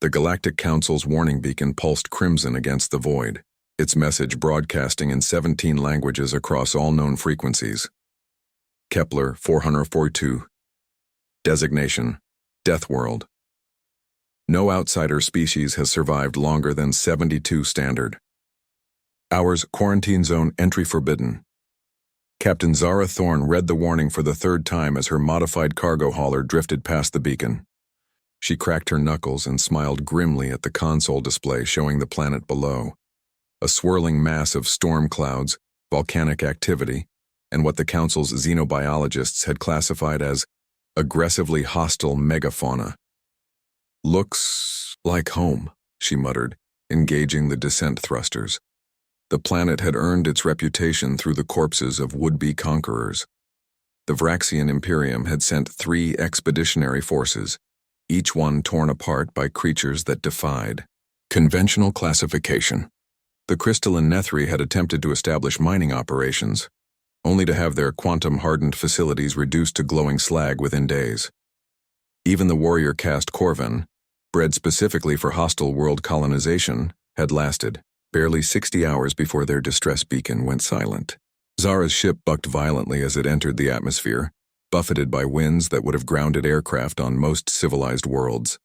The Galactic Council's warning beacon pulsed crimson against the void, its message broadcasting in 17 languages across all known frequencies. Kepler 442. Designation: Death World. No outsider species has survived longer than 72 standard. Hours: quarantine zone entry forbidden. Captain Zara Thorne read the warning for the third time as her modified cargo hauler drifted past the beacon. She cracked her knuckles and smiled grimly at the console display showing the planet below. A swirling mass of storm clouds, volcanic activity, and what the Council's xenobiologists had classified as aggressively hostile megafauna. "Looks like home," she muttered, engaging the descent thrusters. The planet had earned its reputation through the corpses of would-be conquerors. The Vraxian Imperium had sent 3 expeditionary forces, each one torn apart by creatures that defied conventional classification. The crystalline Nethri had attempted to establish mining operations, only to have their quantum-hardened facilities reduced to glowing slag within days. Even the warrior caste Corvin, bred specifically for hostile world colonization, had lasted barely 60 hours before their distress beacon went silent. Zara's ship bucked violently as it entered the atmosphere, buffeted by winds that would have grounded aircraft on most civilized worlds.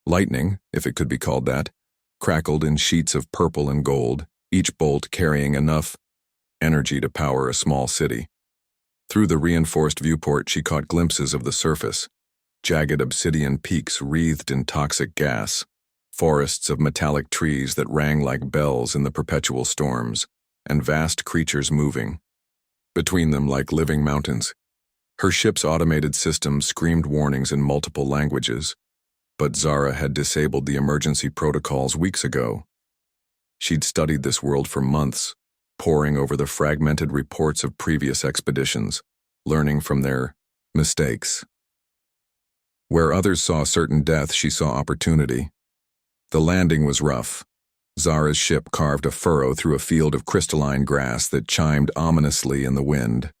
Lightning, if it could be called that, crackled in sheets of purple and gold, each bolt carrying enough energy to power a small city. Through the reinforced viewport, she caught glimpses of the surface: jagged obsidian peaks wreathed in toxic gas, forests of metallic trees that rang like bells in the perpetual storms, and vast creatures moving between them like living mountains. Her ship's automated systems screamed warnings in multiple languages, but Zara had disabled the emergency protocols weeks ago. She'd studied this world for months, poring over the fragmented reports of previous expeditions, learning from their mistakes. Where others saw certain death, she saw opportunity. The landing was rough. Zara's ship carved a furrow through a field of crystalline grass that chimed ominously in the wind.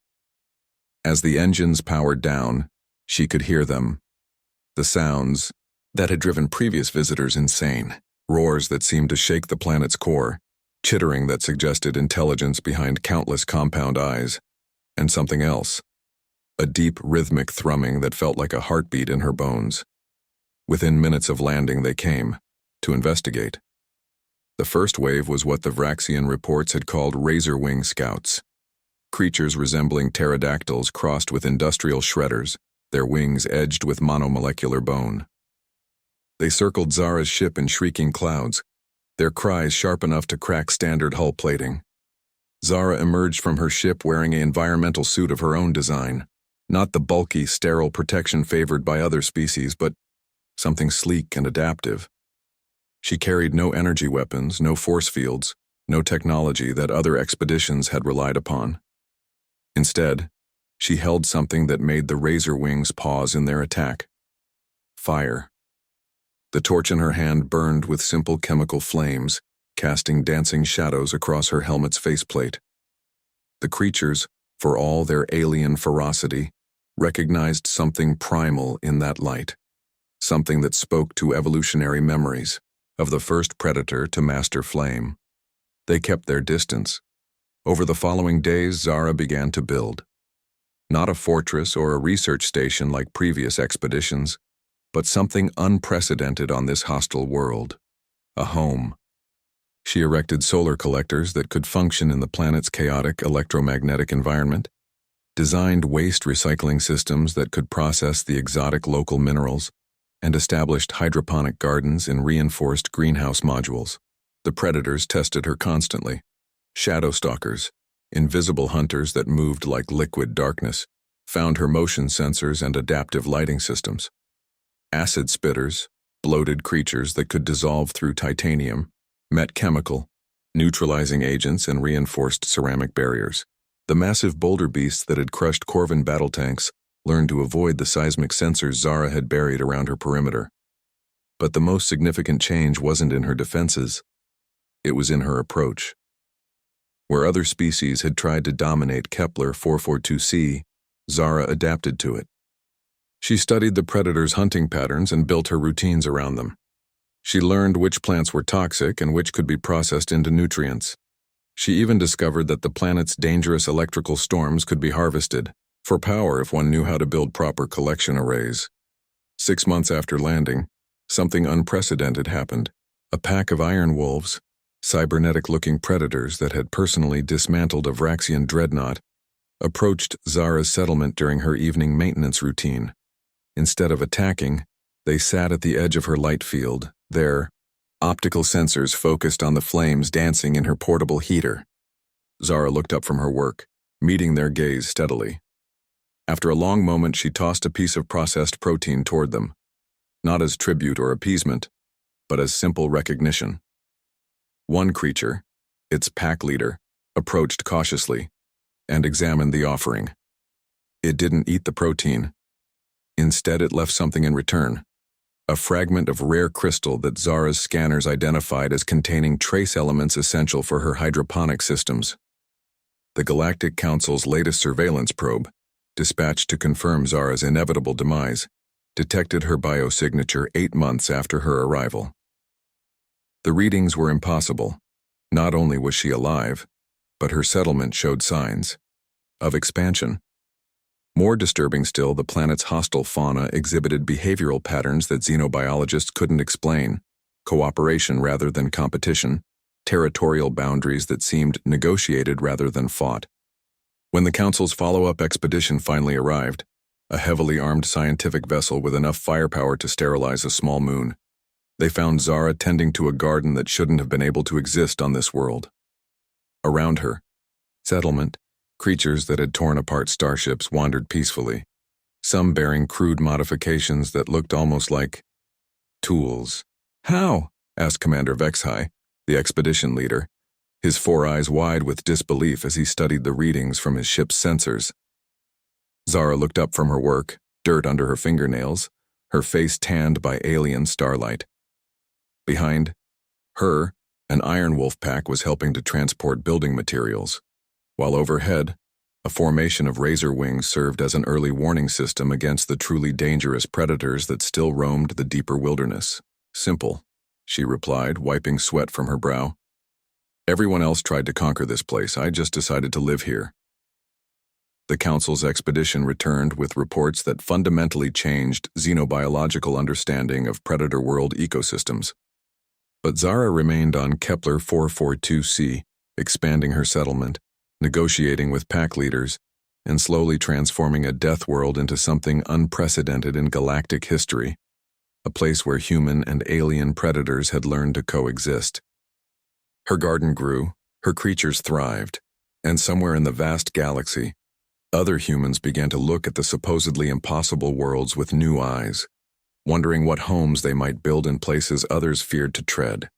As the engines powered down, she could hear them. The sounds that had driven previous visitors insane, roars that seemed to shake the planet's core, chittering that suggested intelligence behind countless compound eyes, and something else, a deep rhythmic thrumming that felt like a heartbeat in her bones. Within minutes of landing they came, to investigate. The first wave was what the Vraxian reports had called razor-wing scouts. Creatures resembling pterodactyls crossed with industrial shredders, their wings edged with monomolecular bone. They circled Zara's ship in shrieking clouds, their cries sharp enough to crack standard hull plating. Zara emerged from her ship wearing an environmental suit of her own design, not the bulky, sterile protection favored by other species, but something sleek and adaptive. She carried no energy weapons, no force fields, no technology that other expeditions had relied upon. Instead, she held something that made the razor wings pause in their attack: fire. The torch in her hand burned with simple chemical flames, casting dancing shadows across her helmet's faceplate. The creatures, for all their alien ferocity, recognized something primal in that light, something that spoke to evolutionary memories of the first predator to master flame. They kept their distance. Over the following days, Zara began to build. Not a fortress or a research station like previous expeditions, but something unprecedented on this hostile world: a home. She erected solar collectors that could function in the planet's chaotic electromagnetic environment, designed waste recycling systems that could process the exotic local minerals, and established hydroponic gardens in reinforced greenhouse modules. The predators tested her constantly: shadow stalkers, invisible hunters that moved like liquid darkness, found her motion sensors and adaptive lighting systems. Acid spitters, bloated creatures that could dissolve through titanium, met chemical, neutralizing agents and reinforced ceramic barriers. The massive boulder beasts that had crushed Corvin battle tanks learned to avoid the seismic sensors Zara had buried around her perimeter. But the most significant change wasn't in her defenses. It was in her approach. Where other species had tried to dominate Kepler 442c, Zara adapted to it. She studied the predator's hunting patterns and built her routines around them. She learned which plants were toxic and which could be processed into nutrients. She even discovered that the planet's dangerous electrical storms could be harvested for power if one knew how to build proper collection arrays. 6 months after landing, something unprecedented happened. A pack of iron wolves, cybernetic-looking predators that had personally dismantled a Vraxian dreadnought, approached Zara's settlement during her evening maintenance routine. Instead of attacking, they sat at the edge of her light field, their optical sensors focused on the flames dancing in her portable heater. Zara looked up from her work, meeting their gaze steadily. After a long moment, she tossed a piece of processed protein toward them, not as tribute or appeasement, but as simple recognition. One creature, its pack leader, approached cautiously and examined the offering. It didn't eat the protein. Instead, it left something in return. A fragment of rare crystal that Zara's scanners identified as containing trace elements essential for her hydroponic systems. The Galactic Council's latest surveillance probe, dispatched to confirm Zara's inevitable demise, detected her biosignature 8 months after her arrival. The readings were impossible. Not only was she alive, but her settlement showed signs of expansion. More disturbing still, the planet's hostile fauna exhibited behavioral patterns that xenobiologists couldn't explain: cooperation rather than competition, territorial boundaries that seemed negotiated rather than fought. When the Council's follow-up expedition finally arrived, a heavily armed scientific vessel with enough firepower to sterilize a small moon, they found Zara tending to a garden that shouldn't have been able to exist on this world. Around her, settlement, creatures that had torn apart starships wandered peacefully, some bearing crude modifications that looked almost like tools. "How?" asked Commander Vexhai, the expedition leader, his 4 eyes wide with disbelief as he studied the readings from his ship's sensors. Zara looked up from her work, dirt under her fingernails, her face tanned by alien starlight. Behind her, an iron wolf pack was helping to transport building materials, while overhead, a formation of razor wings served as an early warning system against the truly dangerous predators that still roamed the deeper wilderness. "Simple," she replied, wiping sweat from her brow. "Everyone else tried to conquer this place. I just decided to live here." The Council's expedition returned with reports that fundamentally changed xenobiological understanding of predator world ecosystems. But Zara remained on Kepler 442c, expanding her settlement, negotiating with pack leaders, and slowly transforming a death world into something unprecedented in galactic history, a place where human and alien predators had learned to coexist. Her garden grew, her creatures thrived, and somewhere in the vast galaxy, other humans began to look at the supposedly impossible worlds with new eyes, wondering what homes they might build in places others feared to tread.